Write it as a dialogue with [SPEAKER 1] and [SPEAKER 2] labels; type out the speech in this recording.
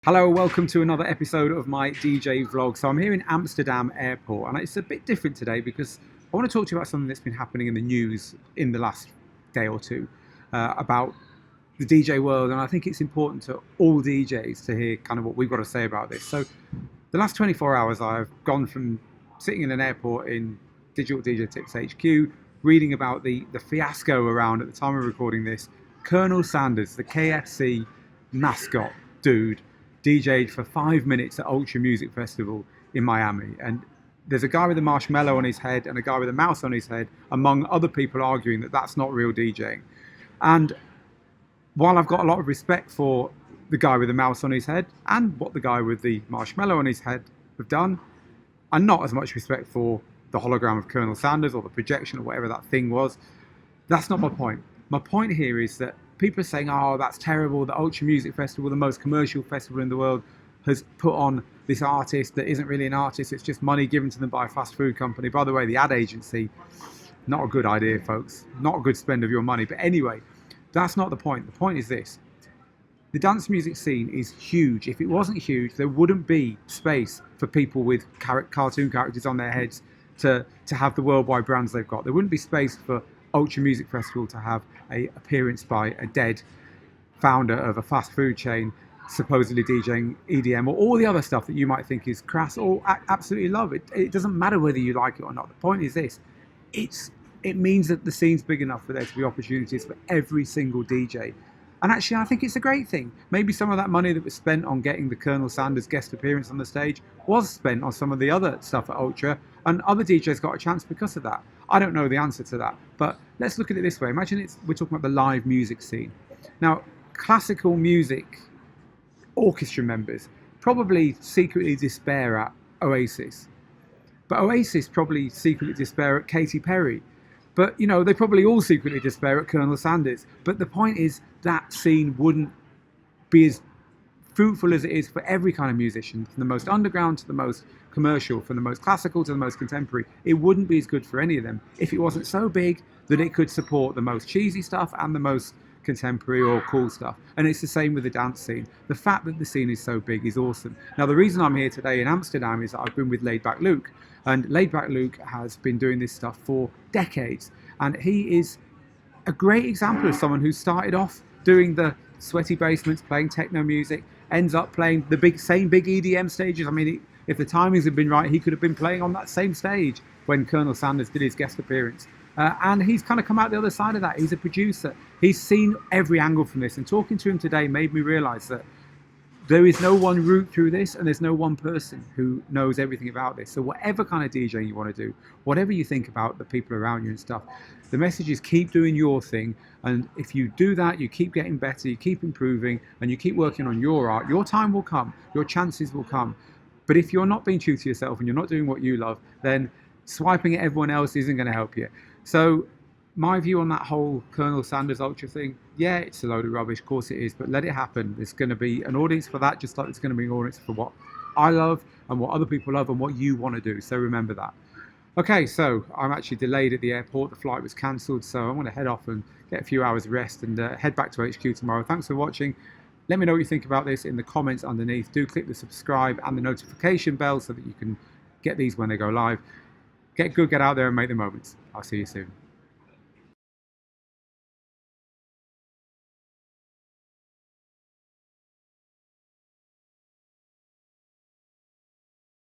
[SPEAKER 1] Hello, welcome to another episode of my DJ vlog. So I'm here in Amsterdam airport and it's a bit different today because I want to talk to you about something that's been happening in the news in the last day or two about the DJ world, and I think it's important to all DJs to hear kind of what we've got to say about this. So the last 24 hours I've gone from sitting in an airport in Digital DJ Tips HQ, reading about the fiasco around, at the time of recording this, Colonel Sanders, the KFC mascot dude, DJ'd for 5 minutes at Ultra Music Festival in Miami, and there's a guy with a marshmallow on his head and a guy with a mouse on his head, among other people arguing that that's not real DJing. And while I've got a lot of respect for the guy with the mouse on his head and what the guy with the marshmallow on his head have done, and not as much respect for the hologram of Colonel Sanders or the projection or whatever that thing was, that's not my point. My point here is that people are saying, oh, that's terrible, the Ultra Music Festival, the most commercial festival in the world, has put on this artist that isn't really an artist, it's just money given to them by a fast food company. By the way, the ad agency, not a good idea, folks. Not a good spend of your money. But anyway, that's not the point. The point is this. The dance music scene is huge. If it wasn't huge, there wouldn't be space for people with cartoon characters on their heads to have the worldwide brands they've got. There wouldn't be space for Ultra Music Festival to have an appearance by a dead founder of a fast food chain supposedly DJing EDM or all the other stuff that you might think is crass or absolutely love. It doesn't matter whether you like it or not. The point is this. It means that the scene's big enough for there to be opportunities for every single DJ. And actually, I think it's a great thing. Maybe some of that money that was spent on getting the Colonel Sanders guest appearance on the stage was spent on some of the other stuff at Ultra, and other DJs got a chance because of that. I don't know the answer to that, but let's look at it this way. Imagine we're talking about the live music scene. Now, classical music orchestra members probably secretly despair at Oasis, but Oasis probably secretly despair at Katy Perry. But, you know, they probably all secretly despair at Colonel Sanders. But the point is that scene wouldn't be as fruitful as it is for every kind of musician, from the most underground to the most commercial, from the most classical to the most contemporary. It wouldn't be as good for any of them if it wasn't so big that it could support the most cheesy stuff and the most contemporary or cool stuff. And it's the same with the dance scene. The fact that the scene is so big is awesome. Now, the reason I'm here today in Amsterdam is that I've been with Laidback Luke, and Laidback Luke has been doing this stuff for decades, and he is a great example of someone who started off doing the sweaty basements, playing techno music, ends up playing the same big EDM stages. I mean, if the timings had been right, he could have been playing on that same stage when Colonel Sanders did his guest appearance. And he's kind of come out the other side of that. He's a producer. He's seen every angle from this. And talking to him today made me realize that there is no one route through this, and there's no one person who knows everything about this. So whatever kind of DJing you want to do, whatever you think about the people around you and stuff, the message is keep doing your thing. And if you do that, you keep getting better, you keep improving, and you keep working on your art, your time will come, your chances will come. But if you're not being true to yourself and you're not doing what you love, then swiping at everyone else isn't going to help you. So my view on that whole Colonel Sanders Ultra thing, yeah, it's a load of rubbish, of course it is, but let it happen. There's going to be an audience for that, just like there's going to be an audience for what I love and what other people love and what you want to do. So remember that. Okay, so I'm actually delayed at the airport. The flight was cancelled, so I'm going to head off and get a few hours rest and head back to HQ tomorrow. Thanks for watching. Let me know what you think about this in the comments underneath. Do click the subscribe and the notification bell so that you can get these when they go live. Get good, get out there and make the moments. I'll see you soon.